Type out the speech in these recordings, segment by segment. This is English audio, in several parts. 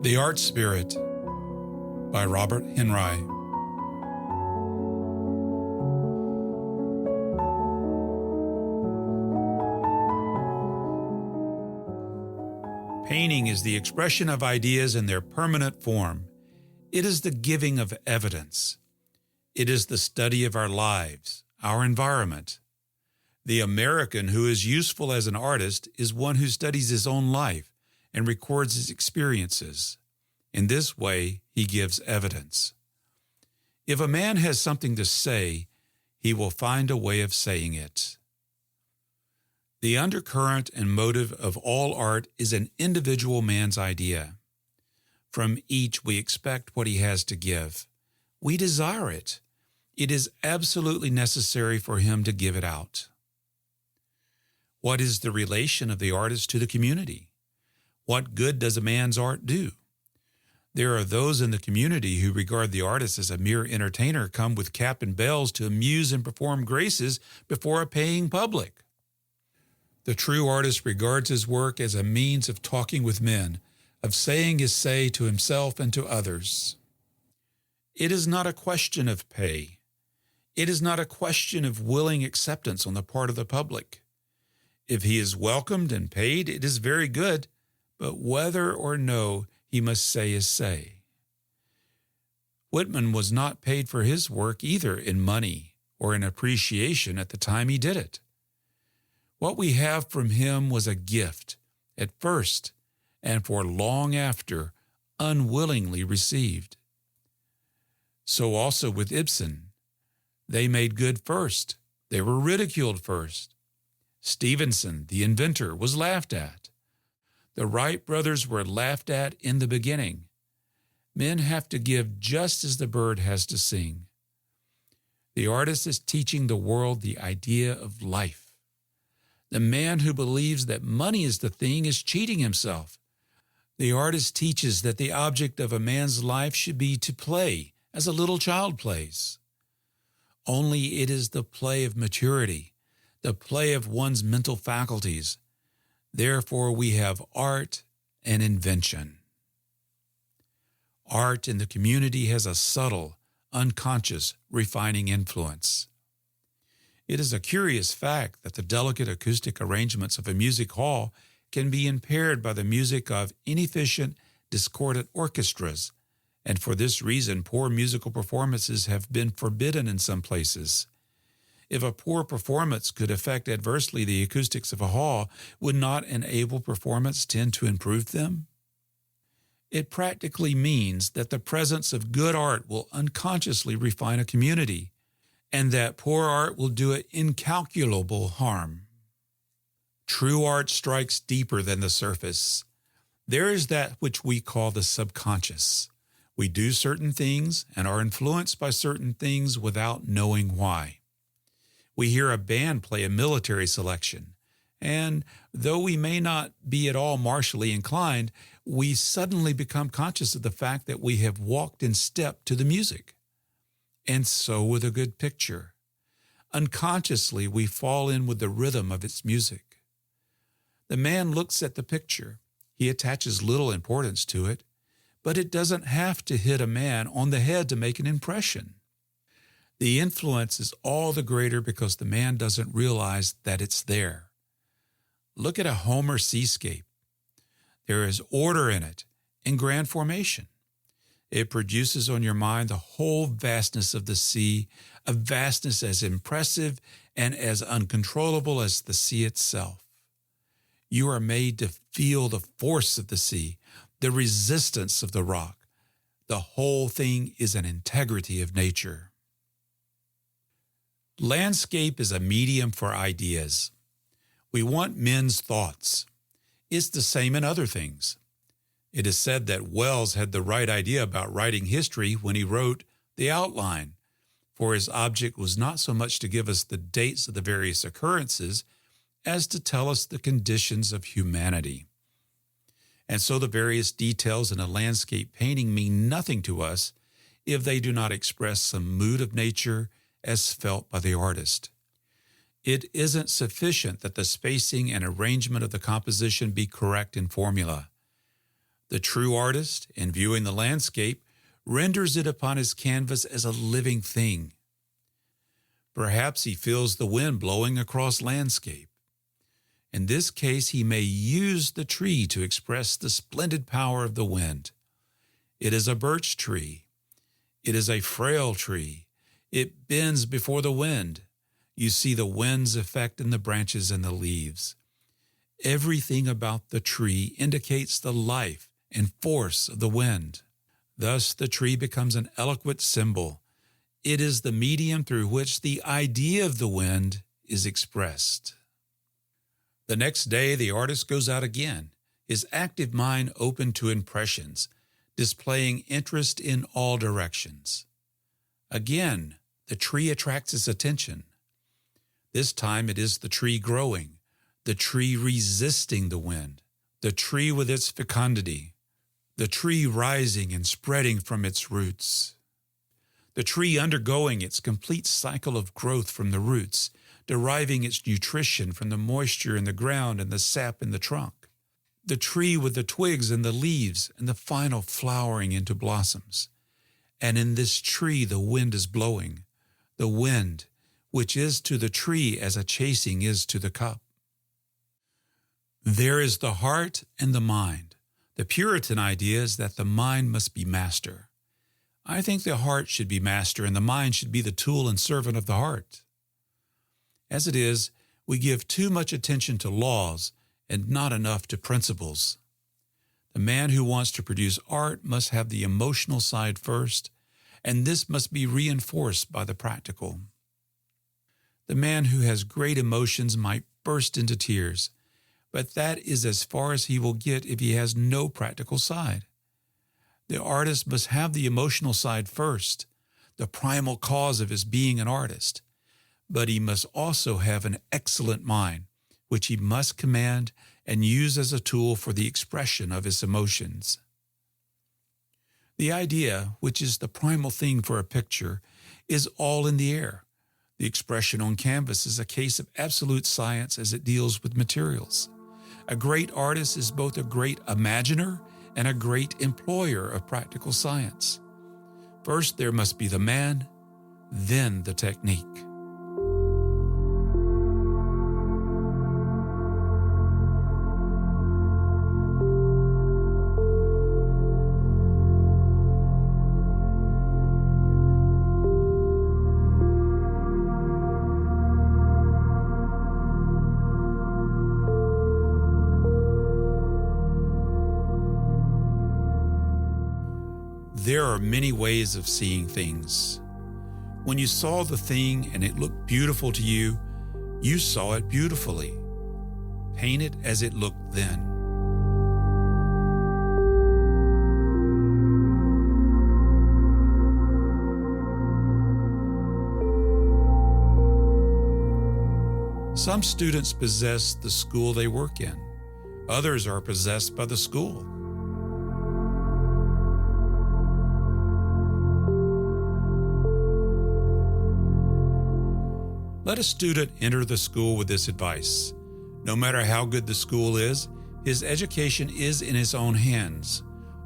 The Art Spirit by Robert Henri. Painting is the expression of ideas in their permanent form. It is the giving of evidence. It is the study of our lives, our environment. The American who is useful as an artist is one who studies his own life and records his experiences. In this way, he gives evidence. If a man has something to say, he will find a way of saying it. The undercurrent and motive of all art is an individual man's idea. From each we expect what he has to give. We desire it. It is absolutely necessary for him to give it out. What is the relation of the artist to the community? What good does a man's art do? There are those in the community who regard the artist as a mere entertainer come with cap and bells to amuse and perform graces before a paying public. The true artist regards his work as a means of talking with men, of saying his say to himself and to others. It is not a question of pay. It is not a question of willing acceptance on the part of the public. If he is welcomed and paid, it is very good, but whether or no he must say his say. Whitman was not paid for his work either in money or in appreciation at the time he did it. What we have from him was a gift, at first, and for long after, unwillingly received. So also with Ibsen. They made good first. They were ridiculed first. Stevenson, the inventor, was laughed at. The Wright brothers were laughed at in the beginning. Men have to give just as the bird has to sing. The artist is teaching the world the idea of life. The man who believes that money is the thing is cheating himself. The artist teaches that the object of a man's life should be to play, as a little child plays. Only it is the play of maturity, the play of one's mental faculties. Therefore, we have art and invention. Art in the community has a subtle, unconscious, refining influence. It is a curious fact that the delicate acoustic arrangements of a music hall can be impaired by the music of inefficient, discordant orchestras, and for this reason, poor musical performances have been forbidden in some places. If a poor performance could affect adversely the acoustics of a hall, would not an able performance tend to improve them? It practically means that the presence of good art will unconsciously refine a community, and that poor art will do it incalculable harm. True art strikes deeper than the surface. There is that which we call the subconscious. We do certain things and are influenced by certain things without knowing why. We hear a band play a military selection, and though we may not be at all martially inclined, we suddenly become conscious of the fact that we have walked in step to the music. And so with a good picture. Unconsciously, we fall in with the rhythm of its music. The man looks at the picture. He attaches little importance to it, but it doesn't have to hit a man on the head to make an impression. The influence is all the greater because the man doesn't realize that it's there. Look at a Homer seascape. There is order in it, in grand formation. It produces on your mind the whole vastness of the sea, a vastness as impressive and as uncontrollable as the sea itself. You are made to feel the force of the sea, the resistance of the rock. The whole thing is an integrity of nature. Landscape is a medium for ideas. We want men's thoughts. It's the same in other things. It is said that Wells had the right idea about writing history when he wrote The Outline, for his object was not so much to give us the dates of the various occurrences as to tell us the conditions of humanity. And so the various details in a landscape painting mean nothing to us if they do not express some mood of nature as felt by the artist. It isn't sufficient that the spacing and arrangement of the composition be correct in formula. The true artist, in viewing the landscape, renders it upon his canvas as a living thing. Perhaps he feels the wind blowing across landscape. In this case, he may use the tree to express the splendid power of the wind. It is a birch tree. It is a frail tree. It bends before the wind. You see the wind's effect in the branches and the leaves. Everything about the tree indicates the life and force of the wind. Thus, the tree becomes an eloquent symbol. It is the medium through which the idea of the wind is expressed. The next day, the artist goes out again, his active mind open to impressions, displaying interest in all directions. Again, the tree attracts his attention. This time it is the tree growing, the tree resisting the wind, the tree with its fecundity, the tree rising and spreading from its roots, the tree undergoing its complete cycle of growth from the roots, deriving its nutrition from the moisture in the ground and the sap in the trunk, the tree with the twigs and the leaves and the final flowering into blossoms. And in this tree the wind is blowing, the wind which is to the tree as a chasing is to the cup. There is the heart and the mind. The Puritan idea is that the mind must be master. I think the heart should be master and the mind should be the tool and servant of the heart. As it is, we give too much attention to laws and not enough to principles. The man who wants to produce art must have the emotional side first, and this must be reinforced by the practical. The man who has great emotions might burst into tears, but that is as far as he will get if he has no practical side. The artist must have the emotional side first, the primal cause of his being an artist, but he must also have an excellent mind, which he must command and use as a tool for the expression of his emotions. The idea, which is the primal thing for a picture, is all in the air. The expression on canvas is a case of absolute science as it deals with materials. A great artist is both a great imaginer and a great employer of practical science. First, there must be the man, then the technique. There are many ways of seeing things. When you saw the thing and it looked beautiful to you, you saw it beautifully. Paint it as it looked then. Some students possess the school they work in. Others are possessed by the school. Let a student enter the school with this advice. No matter how good the school is, his education is in his own hands.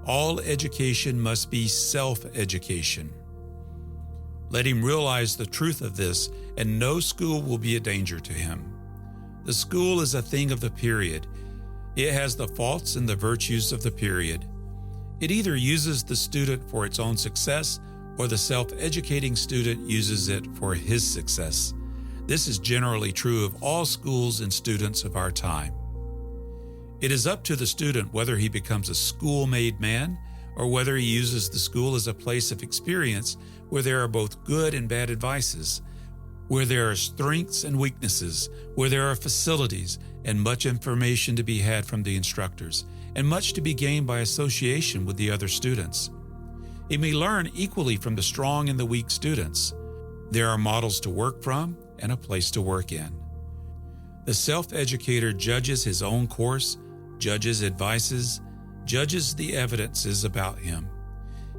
All education must be self-education. Let him realize the truth of this, and no school will be a danger to him. The school is a thing of the period. It has the faults and the virtues of the period. It either uses the student for its own success, or the self-educating student uses it for his success. This is generally true of all schools and students of our time. It is up to the student whether he becomes a school-made man or whether he uses the school as a place of experience where there are both good and bad advices, where there are strengths and weaknesses, where there are facilities and much information to be had from the instructors, and much to be gained by association with the other students. He may learn equally from the strong and the weak students. There are models to work from and a place to work in. The self-educator judges his own course, judges advices, judges the evidences about him.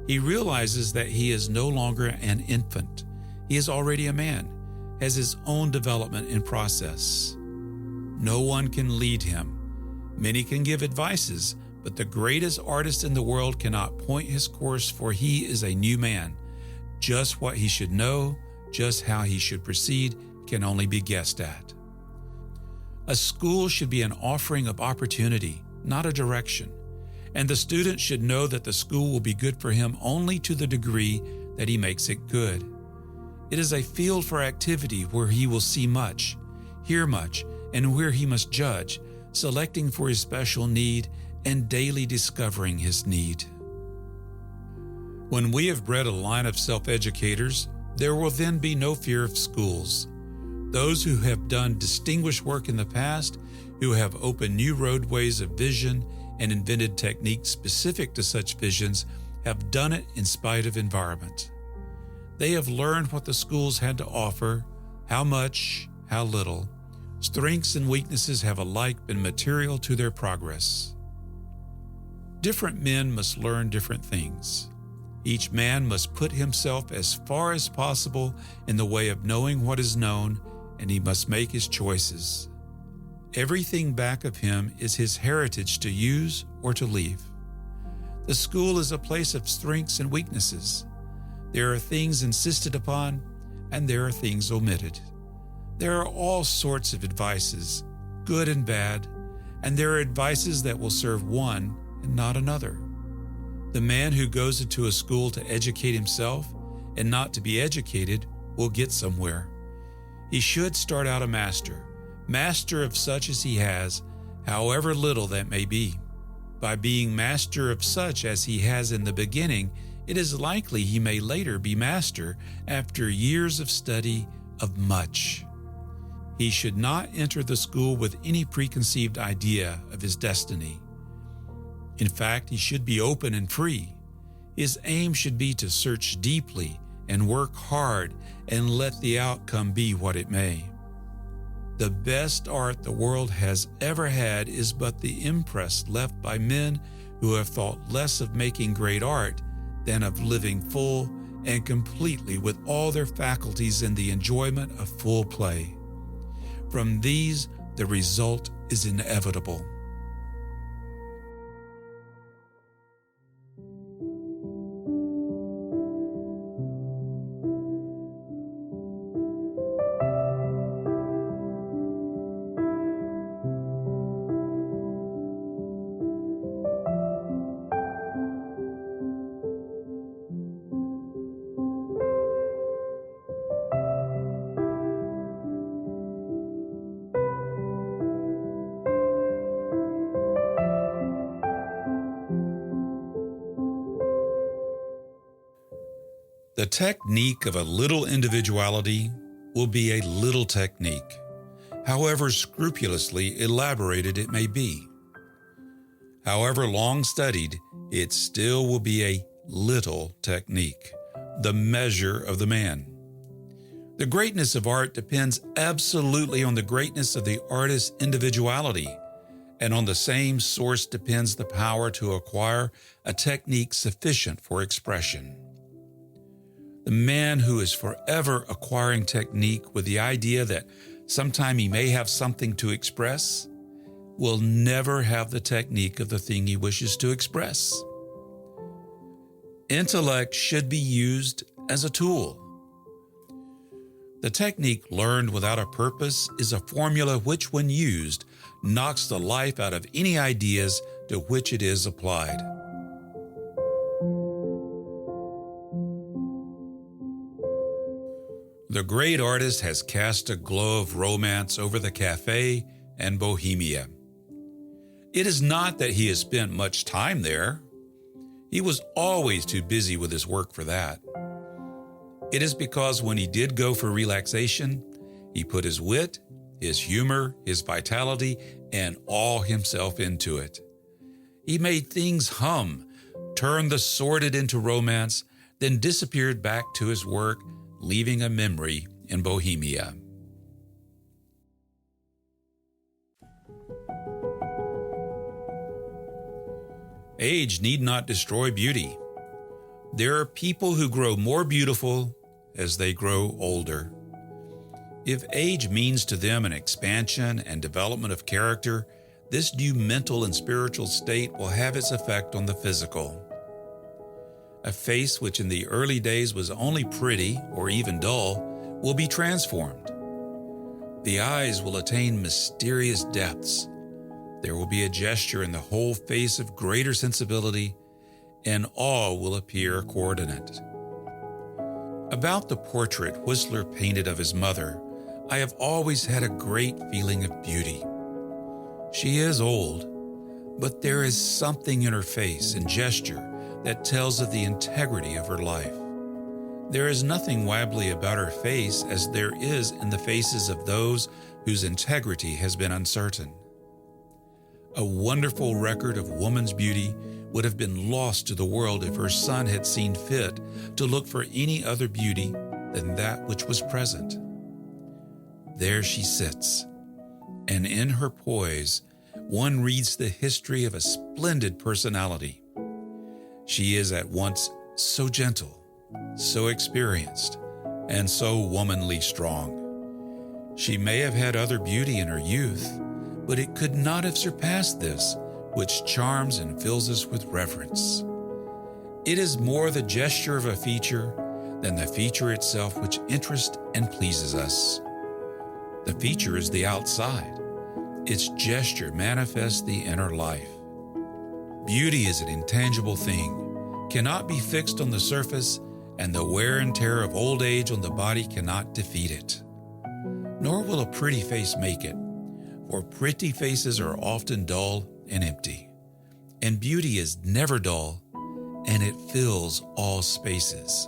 He realizes that he is no longer an infant. He is already a man, has his own development in process. No one can lead him. Many can give advices, But the greatest artist in the world cannot point his course, for he is a new man. Just what he should know, just how he should proceed, can only be guessed at. A school should be an offering of opportunity, not a direction, and the student should know that the school will be good for him only to the degree that he makes it good. It is a field for activity where he will see much, hear much, and where he must judge, selecting for his special need and daily discovering his need. When we have bred a line of self-educators, there will then be no fear of schools. Those who have done distinguished work in the past, who have opened new roadways of vision and invented techniques specific to such visions, have done it in spite of environment. They have learned what the schools had to offer, how much, how little. Strengths and weaknesses have alike been material to their progress. Different men must learn different things. Each man must put himself as far as possible in the way of knowing what is known, and he must make his choices. Everything back of him is his heritage to use or to leave. The school is a place of strengths and weaknesses. There are things insisted upon, and there are things omitted. There are all sorts of advices, good and bad, and there are advices that will serve one and not another. The man who goes into a school to educate himself and not to be educated will get somewhere. He should start out a master of such as he has, however little that may be. By being master of such as he has in the beginning, it is likely he may later be master after years of study of much. He should not enter the school with any preconceived idea of his destiny. In fact, he should be open and free. His aim should be to search deeply and work hard and let the outcome be what it may. The best art the world has ever had is but the impress left by men who have thought less of making great art than of living full and completely with all their faculties in the enjoyment of full play. From these, the result is inevitable. The technique of a little individuality will be a little technique, however scrupulously elaborated it may be. However long studied, it still will be a little technique, the measure of the man. The greatness of art depends absolutely on the greatness of the artist's individuality, and on the same source depends the power to acquire a technique sufficient for expression. The man who is forever acquiring technique with the idea that sometime he may have something to express will never have the technique of the thing he wishes to express. Intellect should be used as a tool. The technique learned without a purpose is a formula which, when used, knocks the life out of any ideas to which it is applied. The great artist has cast a glow of romance over the cafe and Bohemia. It is not that he has spent much time there. He was always too busy with his work for that. It is because when he did go for relaxation, he put his wit, his humor, his vitality, and all himself into it. He made things hum, turned the sordid into romance, then disappeared back to his work, leaving a memory in Bohemia. Age need not destroy beauty. There are people who grow more beautiful as they grow older. If age means to them an expansion and development of character, this new mental and spiritual state will have its effect on the physical. A face which in the early days was only pretty or even dull will be transformed. The eyes will attain mysterious depths. There will be a gesture in the whole face of greater sensibility, and all will appear coordinate. About the portrait Whistler painted of his mother, I have always had a great feeling of beauty. She is old, but there is something in her face and gesture that tells of the integrity of her life. There is nothing wabbly about her face as there is in the faces of those whose integrity has been uncertain. A wonderful record of woman's beauty would have been lost to the world if her son had seen fit to look for any other beauty than that which was present. There she sits, and in her poise, one reads the history of a splendid personality. She is at once so gentle, so experienced, and so womanly strong. She may have had other beauty in her youth, but it could not have surpassed this, which charms and fills us with reverence. It is more the gesture of a feature than the feature itself which interests and pleases us. The feature is the outside. Its gesture manifests the inner life. Beauty is an intangible thing, cannot be fixed on the surface, and the wear and tear of old age on the body cannot defeat it. Nor will a pretty face make it, for pretty faces are often dull and empty, and beauty is never dull, and it fills all spaces.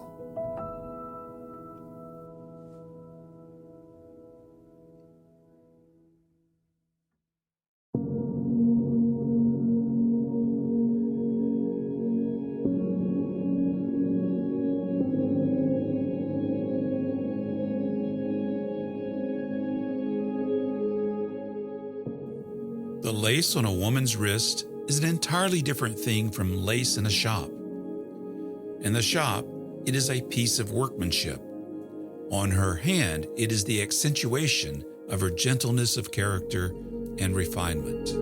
The lace on a woman's wrist is an entirely different thing from lace in a shop. In the shop, it is a piece of workmanship. On her hand, it is the accentuation of her gentleness of character and refinement.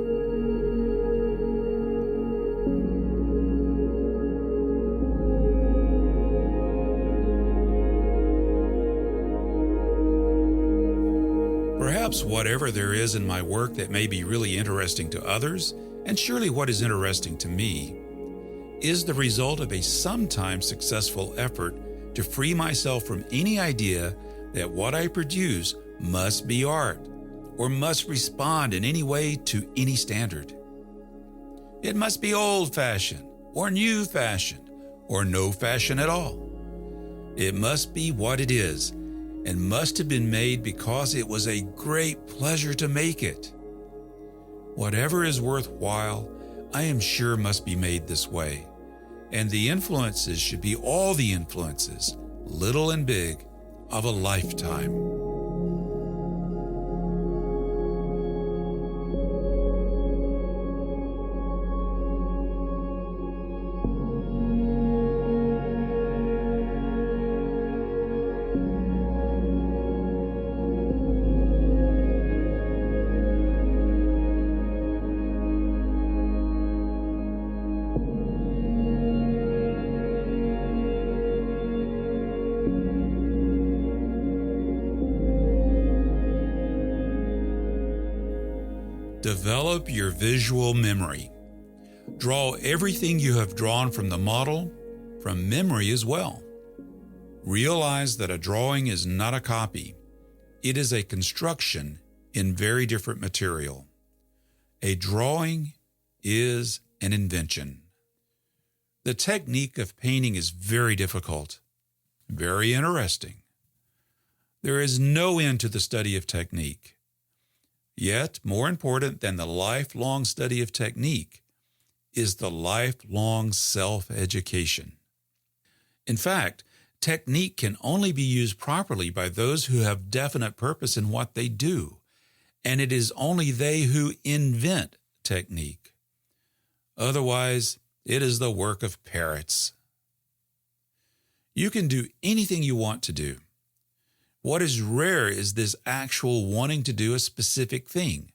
Perhaps whatever there is in my work that may be really interesting to others, and surely what is interesting to me, is the result of a sometimes successful effort to free myself from any idea that what I produce must be art or must respond in any way to any standard. It must be old-fashioned or new-fashioned or no fashion at all. It must be what it is and must have been made because it was a great pleasure to make it. Whatever is worthwhile, I am sure must be made this way, and the influences should be all the influences, little and big, of a lifetime. Develop your visual memory. Draw everything you have drawn from the model, from memory as well. Realize that a drawing is not a copy. It is a construction in very different material. A drawing is an invention. The technique of painting is very difficult, very interesting. There is no end to the study of technique. Yet, more important than the lifelong study of technique is the lifelong self-education. In fact, technique can only be used properly by those who have definite purpose in what they do, and it is only they who invent technique. Otherwise, it is the work of parrots. You can do anything you want to do. What is rare is this actual wanting to do a specific thing,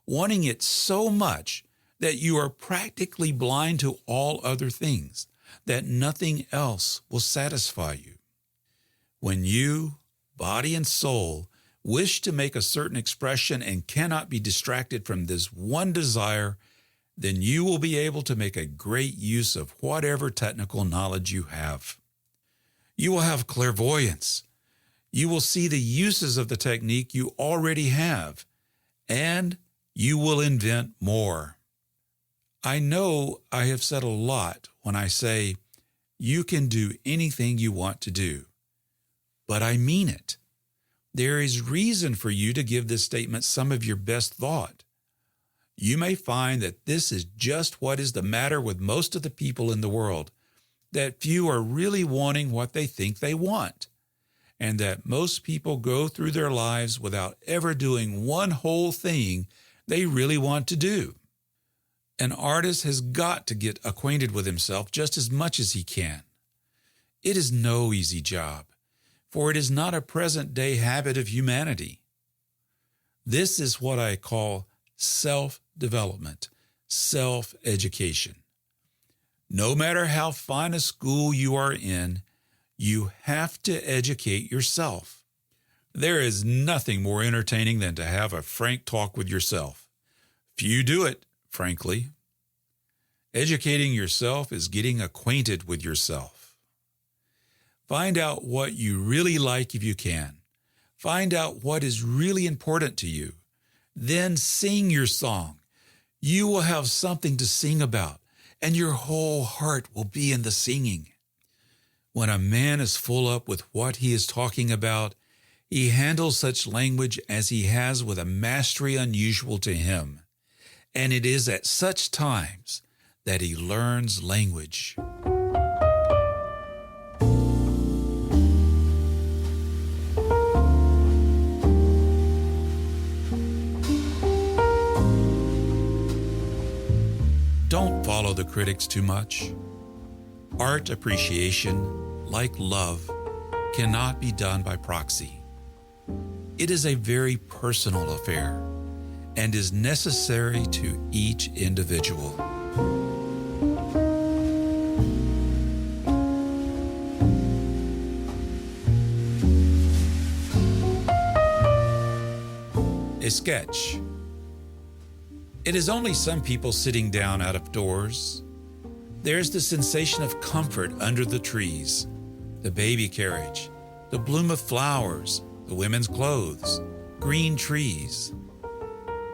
wanting it so much that you are practically blind to all other things, that nothing else will satisfy you. When you, body and soul, wish to make a certain expression and cannot be distracted from this one desire, then you will be able to make a great use of whatever technical knowledge you have. You will have clairvoyance. You will see the uses of the technique you already have, and you will invent more. I know I have said a lot when I say you can do anything you want to do, but I mean it. There is reason for you to give this statement some of your best thought. You may find that this is just what is the matter with most of the people in the world, that few are really wanting what they think they want, and that most people go through their lives without ever doing one whole thing they really want to do. An artist has got to get acquainted with himself just as much as he can. It is no easy job, for it is not a present-day habit of humanity. This is what I call self-development, self-education. No matter how fine a school you are in, you have to educate yourself. There is nothing more entertaining than to have a frank talk with yourself. Few do it, frankly. Educating yourself is getting acquainted with yourself. Find out what you really like if you can. Find out what is really important to you. Then sing your song. You will have something to sing about, and your whole heart will be in the singing. When a man is full up with what he is talking about, he handles such language as he has with a mastery unusual to him, and it is at such times that he learns language. Don't follow the critics too much. Art appreciation, like love, cannot be done by proxy. It is a very personal affair and is necessary to each individual. A sketch. It is only some people sitting down out of doors. There's the sensation of comfort under the trees, the baby carriage, the bloom of flowers, the women's clothes, green trees.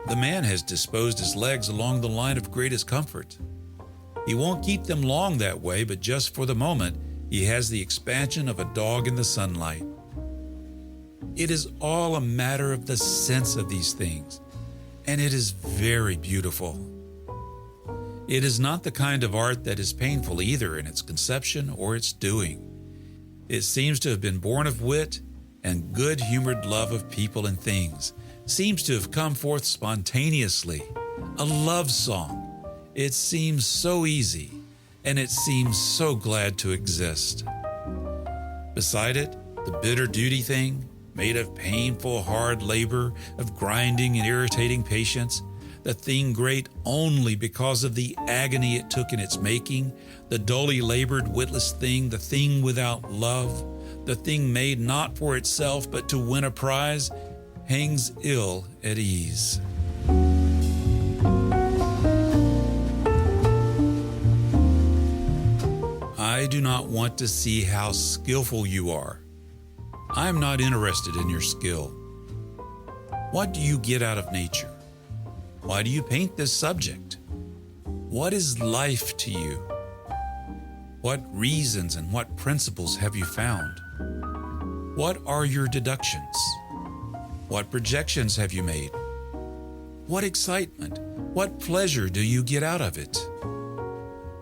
The man has disposed his legs along the line of greatest comfort. He won't keep them long that way, but just for the moment, he has the expansion of a dog in the sunlight. It is all a matter of the sense of these things, and it is very beautiful. It is not the kind of art that is painful either in its conception or its doing. It seems to have been born of wit and good-humored love of people and things, seems to have come forth spontaneously, a love song. It seems so easy, and it seems so glad to exist. Beside it, the bitter duty thing, made of painful, hard labor, of grinding and irritating patience, the thing great only because of the agony it took in its making, the dully labored, witless thing, the thing without love, the thing made not for itself but to win a prize, hangs ill at ease. I do not want to see how skillful you are. I am not interested in your skill. What do you get out of nature? Why do you paint this subject? What is life to you? What reasons and what principles have you found? What are your deductions? What projections have you made? What excitement, what pleasure do you get out of it?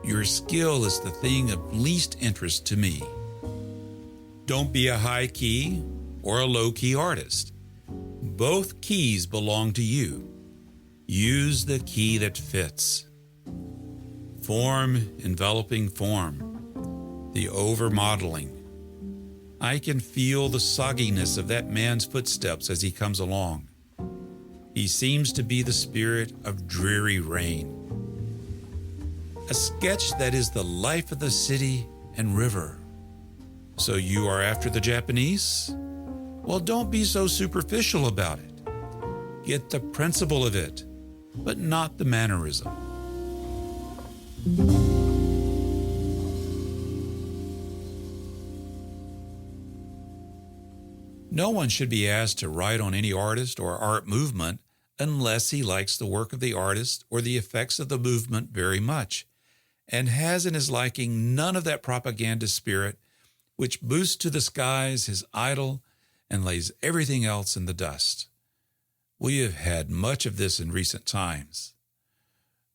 Your skill is the thing of least interest to me. Don't be a high-key or a low-key artist. Both keys belong to you. Use the key that fits. Form enveloping form, the over-modeling. I can feel the sogginess of that man's footsteps as he comes along. He seems to be the spirit of dreary rain. A sketch that is the life of the city and river. So you are after the Japanese? Well, don't be so superficial about it. Get the principle of it, but not the mannerism. No one should be asked to write on any artist or art movement unless he likes the work of the artist or the effects of the movement very much, and has in his liking none of that propaganda spirit which boosts to the skies his idol and lays everything else in the dust. We have had much of this in recent times.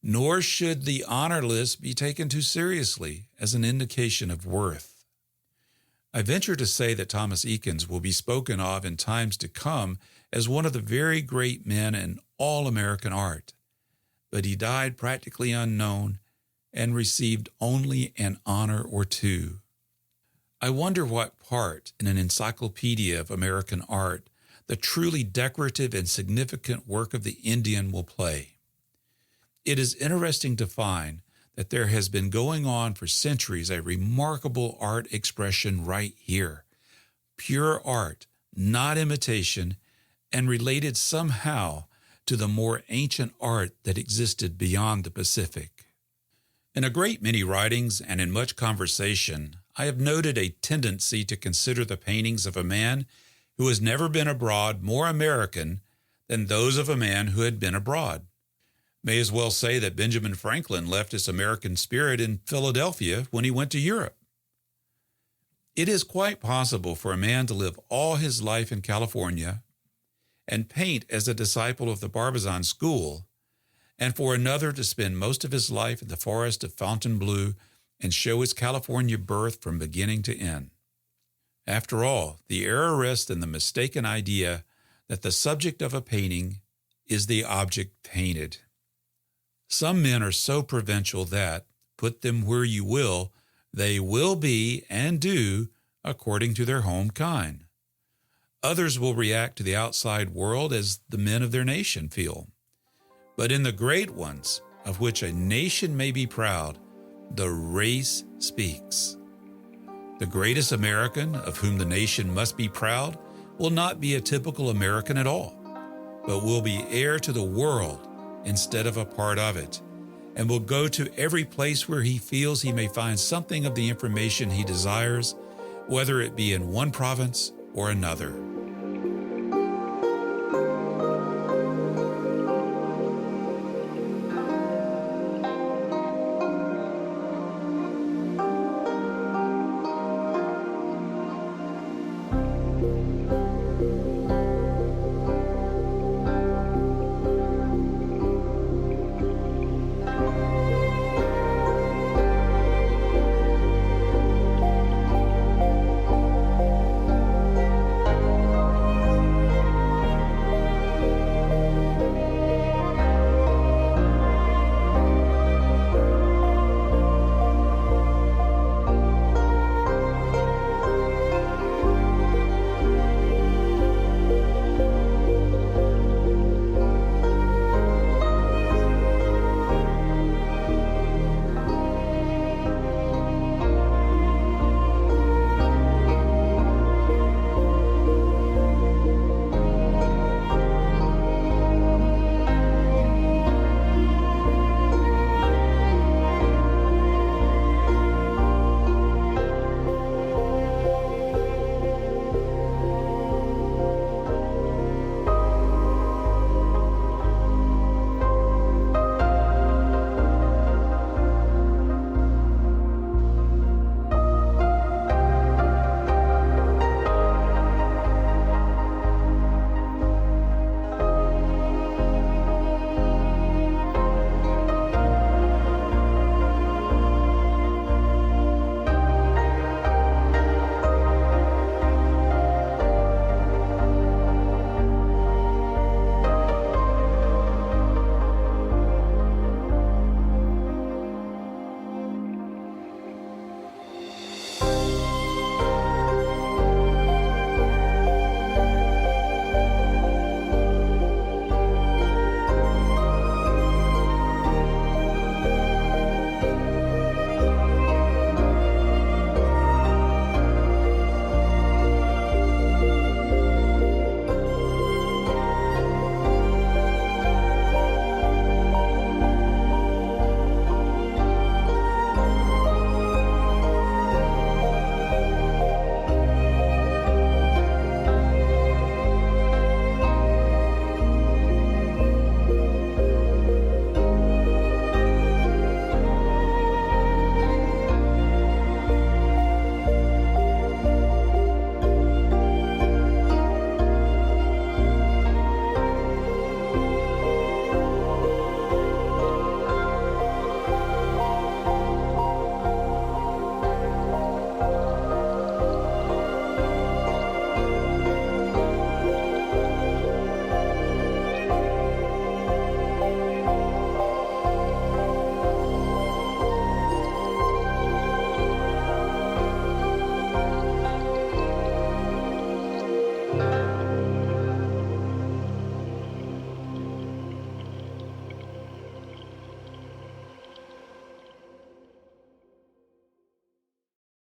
Nor should the honor list be taken too seriously as an indication of worth. I venture to say that Thomas Eakins will be spoken of in times to come as one of the very great men in all American art, but he died practically unknown and received only an honor or two. I wonder what part in an encyclopedia of American art the truly decorative and significant work of the Indian will play. It is interesting to find that there has been going on for centuries a remarkable art expression right here. Pure art, not imitation, and related somehow to the more ancient art that existed beyond the Pacific. In a great many writings and in much conversation, I have noted a tendency to consider the paintings of a man who has never been abroad more American than those of a man who had been abroad. May as well say that Benjamin Franklin left his American spirit in Philadelphia when he went to Europe. It is quite possible for a man to live all his life in California and paint as a disciple of the Barbizon School, and for another to spend most of his life in the forest of Fontainebleau and show his California birth from beginning to end. After all, the error rests in the mistaken idea that the subject of a painting is the object painted. Some men are so provincial that, put them where you will, they will be and do according to their home kind. Others will react to the outside world as the men of their nation feel. But in the great ones, of which a nation may be proud, the race speaks. The greatest American, of whom the nation must be proud, will not be a typical American at all, but will be heir to the world instead of a part of it, and will go to every place where he feels he may find something of the information he desires, whether it be in one province or another.